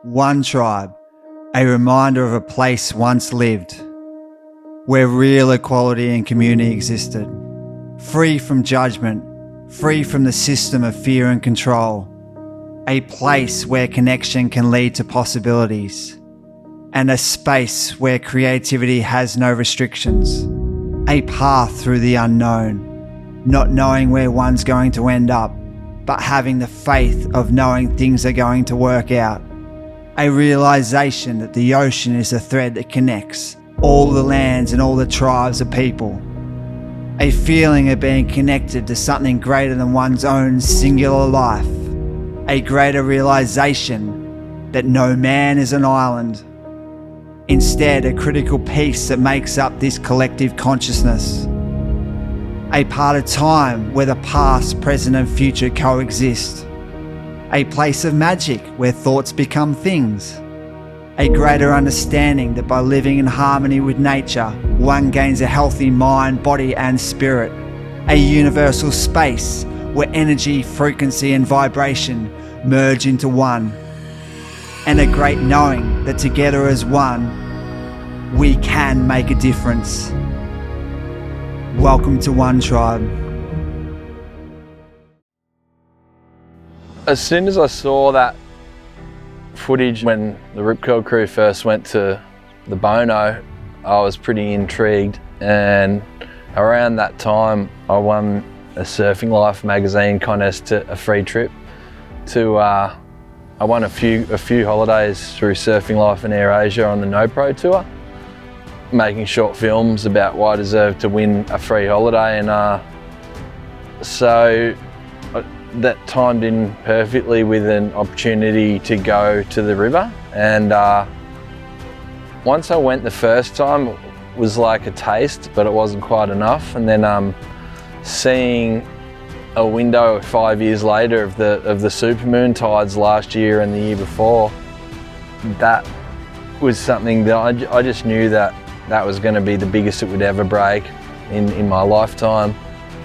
One tribe, a reminder of a place once lived, where real equality and community existed, free from judgment, free from the system of fear and control, a place where connection can lead to possibilities, and a space where creativity has no restrictions, a path through the unknown, not knowing where one's going to end up, but having the faith of knowing things are going to work out. A realization that the ocean is a thread that connects all the lands and all the tribes of people. A feeling of being connected to something greater than one's own singular life. A greater realization that no man is an island. Instead, a critical piece that makes up this collective consciousness. A part of time where the past, present and future coexist. A place of magic where thoughts become things. A greater understanding that by living in harmony with nature, one gains a healthy mind, body and spirit. A universal space where energy, frequency and vibration merge into one. And a great knowing that together as one, we can make a difference. Welcome to One Tribe. As soon as I saw that footage when the Rip Curl crew first went to the Bono, I was pretty intrigued, and around that time I won a Surfing Life magazine contest to a free trip to I won a few holidays through Surfing Life in AirAsia on the No Pro tour, making short films about why I deserved to win a free holiday, and so that timed in perfectly with an opportunity to go to the river. And once I went the first time, it was like a taste, but it wasn't quite enough. And then seeing a window 5 years later of the supermoon tides last year and the year before, that was something that I just knew that was going to be the biggest it would ever break in my lifetime,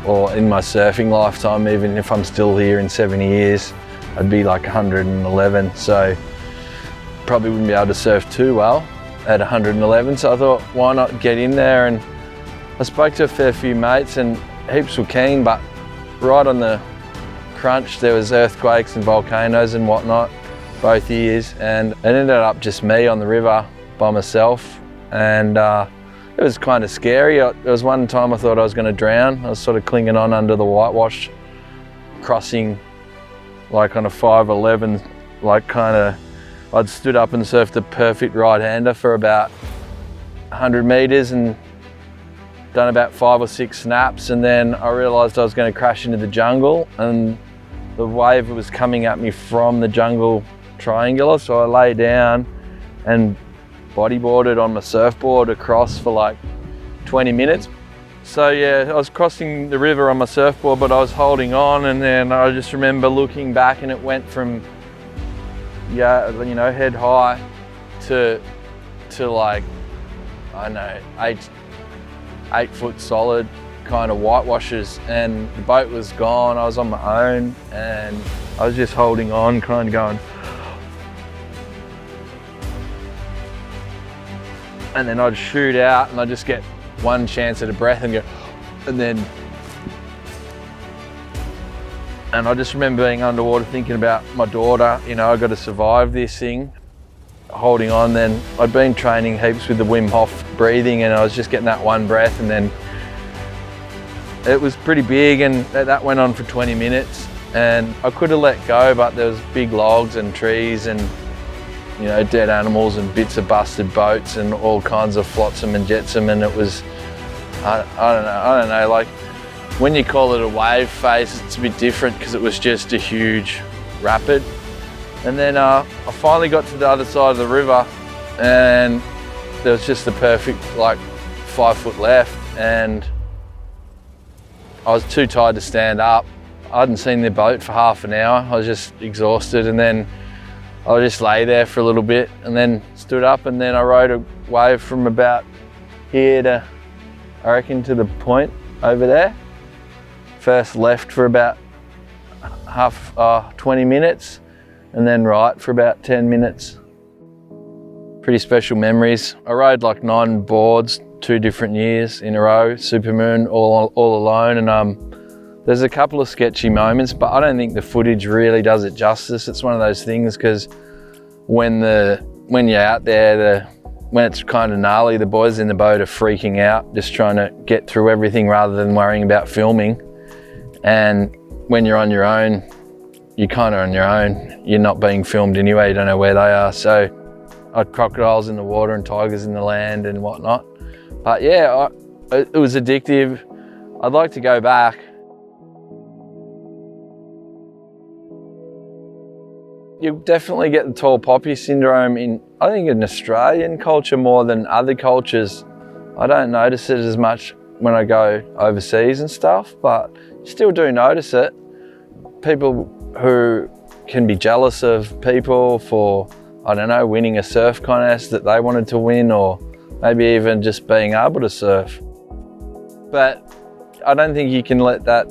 or in my surfing lifetime. Even if I'm still here in 70 years, I'd be like 111, so probably wouldn't be able to surf too well at 111. So I thought, why not get in there? And I spoke to a fair few mates and heaps were keen, but right on the crunch there was earthquakes and volcanoes and whatnot both years, and it ended up just me on the river by myself, and it was kind of scary. There was one time I thought I was going to drown. I was sort of clinging on under the whitewash, crossing like on a 5'11", like kind of, I'd stood up and surfed a perfect right-hander for about 100 meters and done about 5 or 6 snaps, and then I realized I was going to crash into the jungle, and the wave was coming at me from the jungle triangular, so I lay down and bodyboarded on my surfboard across for like 20 minutes. So yeah, I was crossing the river on my surfboard, but I was holding on, and then I just remember looking back and it went from, yeah, you know, head high to like, I don't know, 8 foot solid kind of whitewashes, and the boat was gone. I was on my own and I was just holding on, kind of going, and then I'd shoot out and I'd just get one chance at a breath and go, and I just remember being underwater thinking about my daughter, you know, I got to survive this thing, holding on. Then I'd been training heaps with the Wim Hof breathing, and I was just getting that one breath, and then it was pretty big, and that went on for 20 minutes, and I could have let go, but there was big logs and trees and, you know, dead animals and bits of busted boats and all kinds of flotsam and jetsam, and it was, I don't know, like when you call it a wave face, it's a bit different because it was just a huge rapid. And then I finally got to the other side of the river, and there was just the perfect like 5 foot left, and I was too tired to stand up. I hadn't seen the boat for half an hour. I was just exhausted, and then I just lay there for a little bit and then stood up, and then I rode a wave from about here to, I reckon, to the point over there. First left for about 20 minutes, and then right for about 10 minutes. pretty special memories. I rode like 9 boards, 2 different years in a row, supermoon, all alone, and there's a couple of sketchy moments, but I don't think the footage really does it justice. It's one of those things because when you're out there, when it's kind of gnarly, the boys in the boat are freaking out, just trying to get through everything rather than worrying about filming. And when you're on your own, you're kind of on your own. You're not being filmed anyway, you don't know where they are. So I had crocodiles in the water and tigers in the land and whatnot. But yeah, it was addictive. I'd like to go back. You definitely get the tall poppy syndrome I think in Australian culture more than other cultures. I don't notice it as much when I go overseas and stuff, but you still do notice it. People who can be jealous of people for, I don't know, winning a surf contest that they wanted to win, or maybe even just being able to surf. But I don't think you can let that,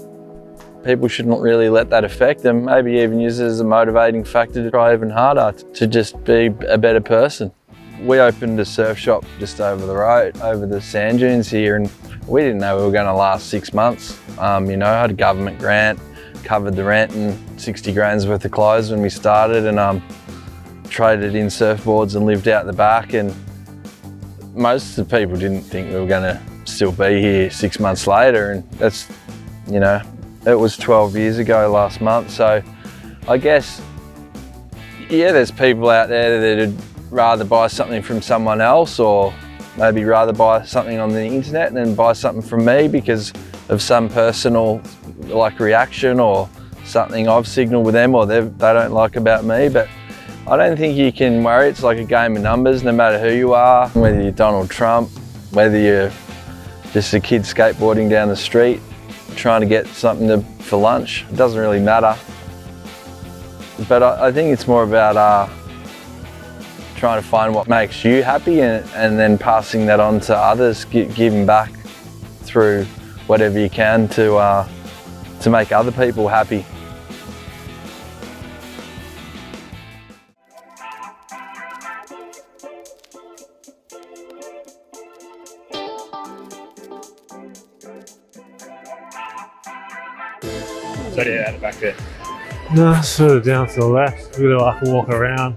people shouldn't really let that affect them. Maybe even use it as a motivating factor to try even harder, to just be a better person. We opened a surf shop just over the road, over the sand dunes here, and we didn't know we were going to last 6 months. You know, I had a government grant, covered the rent and 60 grand's worth of clothes when we started, and traded in surfboards and lived out the back. And most of the people didn't think we were going to still be here 6 months later, and that's, you know, it was 12 years ago last month. So I guess, yeah, there's people out there that'd rather buy something from someone else, or maybe rather buy something on the internet than buy something from me because of some personal like reaction or something I've signaled with them or they don't like about me. But I don't think you can worry. It's like a game of numbers, no matter who you are, whether you're Donald Trump, whether you're just a kid skateboarding down the street, trying to get something for lunch. It doesn't really matter. But I think it's more about trying to find what makes you happy and then passing that on to others, giving back through whatever you can to make other people happy. So yeah, out the back there. No, sort of down to the left. We're gonna like walk around,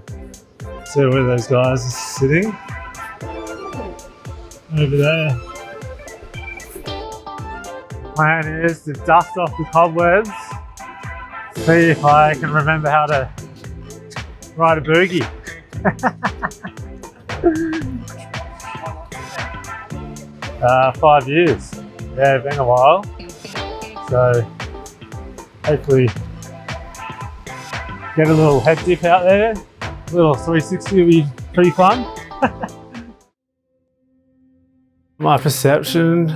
see where those guys are sitting. Over there. Plan is to dust off the cobwebs, see if I can remember how to ride a boogie. 5 years. Yeah, been a while. So hopefully get a little head dip out there. A little 360 will be pretty fun. My perception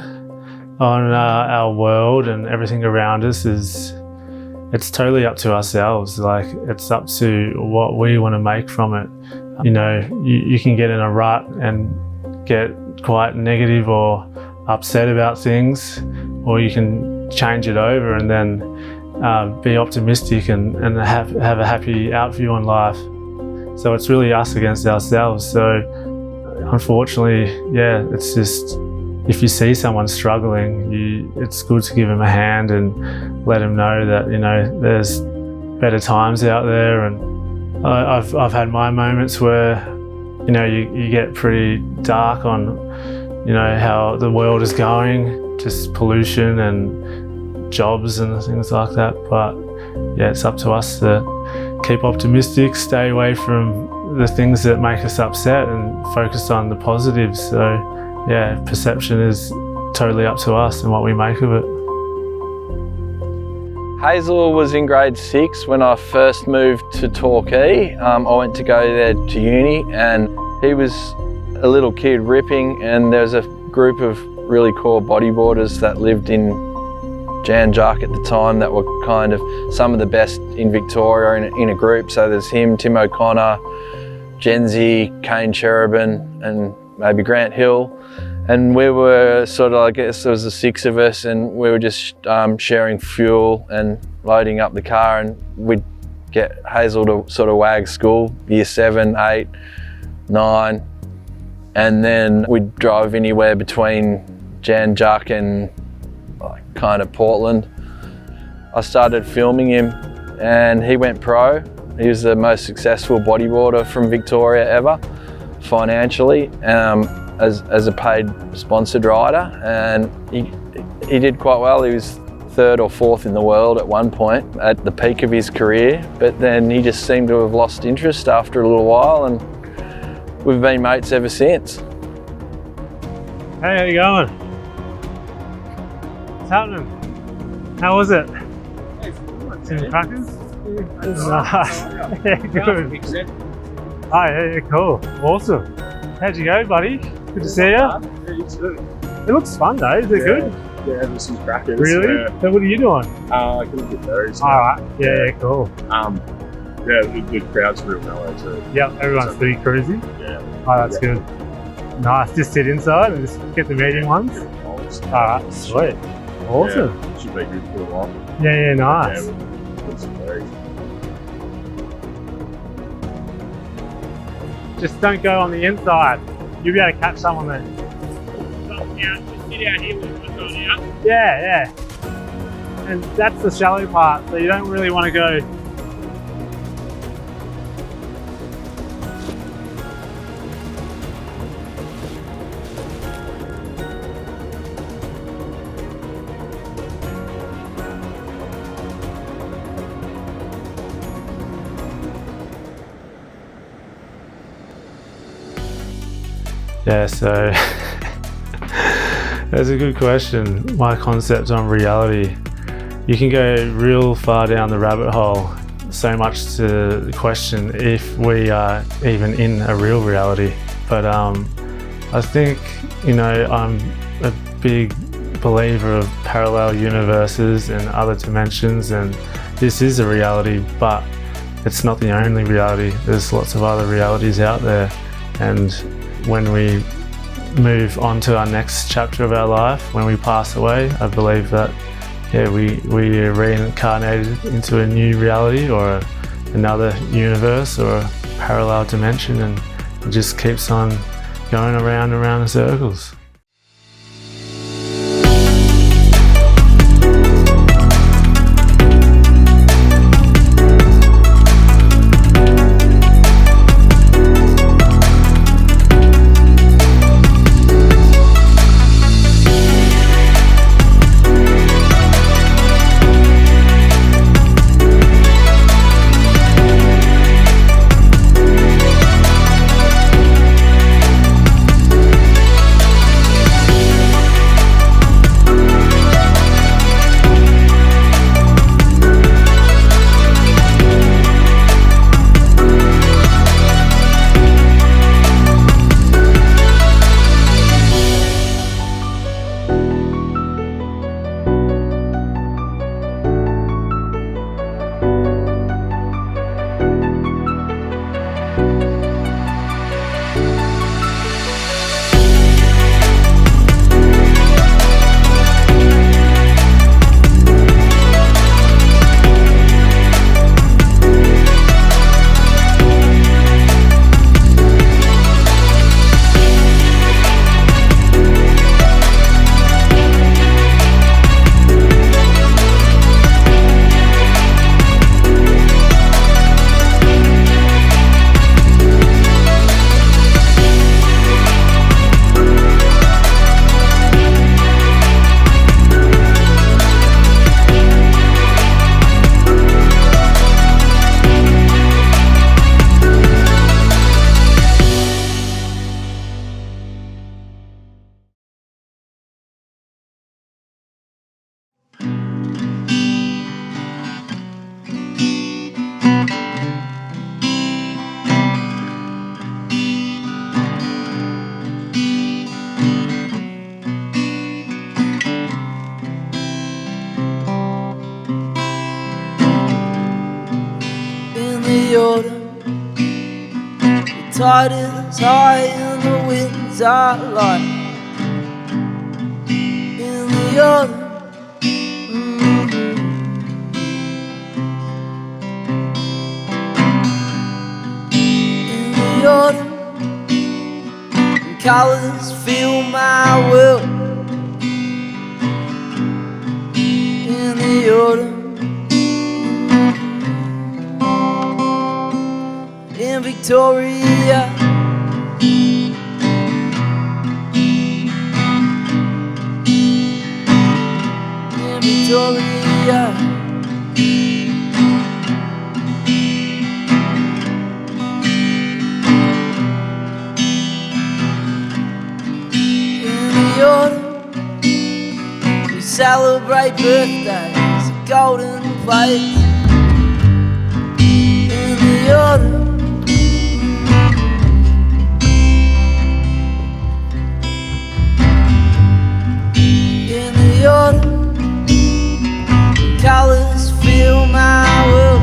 on our world and everything around us is it's totally up to ourselves. Like, it's up to what we want to make from it. You know, you can get in a rut and get quite negative or upset about things, or you can change it over and then be optimistic and have a happy outview on life. So it's really us against ourselves. So unfortunately, yeah, it's just, if you see someone struggling, it's good to give them a hand and let them know that, you know, there's better times out there. And I've had my moments where, you know, you get pretty dark on, you know, how the world is going, just pollution and jobs and things like that. But yeah, it's up to us to keep optimistic, stay away from the things that make us upset and focus on the positives. So yeah, perception is totally up to us and what we make of it. Hazle was in grade 6 when I first moved to Torquay. I went to go there to uni, and he was a little kid ripping, and there was a group of really cool bodyboarders that lived in Jan Jark at the time that were kind of some of the best in Victoria in a group. So there's him, Tim O'Connor, Genzi, Kane Cherubin, and maybe Grant Hill. And we were sort of, I guess there was the 6 of us, and we were just sharing fuel and loading up the car, and we'd get Hazle to sort of wag school, year 7, 8, 9, And then we drove anywhere between Jan Juc and kind of Portland. I started filming him and he went pro. He was the most successful bodyboarder from Victoria ever, financially, as a paid sponsored rider, and he did quite well. He was 3rd or 4th in the world at one point at the peak of his career, but then he just seemed to have lost interest after a little while, and we've been mates ever since. Hey, how you going? What's happening? How was it? Some crackers? Nice. Yeah, good. Oh, yeah, cool. Awesome. How'd you go, buddy? Good to see you. Yeah, you too. It looks fun though. Is it good? Yeah, there's some crackers. Really? Yeah. So what are you doing? I can look at those. Alright. Yeah, cool. Yeah, the crowd's real mellow too. Yep, everyone's pretty cruisy. Yeah. Oh, that's good. Nice. Just sit inside and just get the medium ones. Alright, sweet. Awesome. Yeah, should be good for a while. Yeah, nice. Yeah, with some berries. Just don't go on the inside. You'll be able to catch someone there. Just sit out here with the going out. Yeah. And that's the shallow part, so you don't really want to go. Yeah, so that's a good question. My concept on reality. You can go real far down the rabbit hole, so much to the question if we are even in a real reality. But I think, I'm a big believer of parallel universes and other dimensions, and this is a reality, but it's not the only reality. There's lots of other realities out there, and when we move on to our next chapter of our life, when we pass away, I believe that we are reincarnated into a new reality or another universe or a parallel dimension, and it just keeps on going around and around in circles. the autumn. The tide is high and the winds are light. In the autumn, in the autumn, colors fill my world. In the autumn, in Victoria, in Victoria. In the autumn, we celebrate birthdays, a golden place. In the autumn, in the autumn, colors fill my world.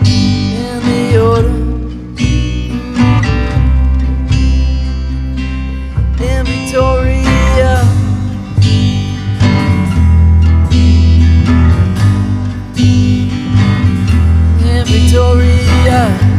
In the autumn, in Victoria. In Victoria.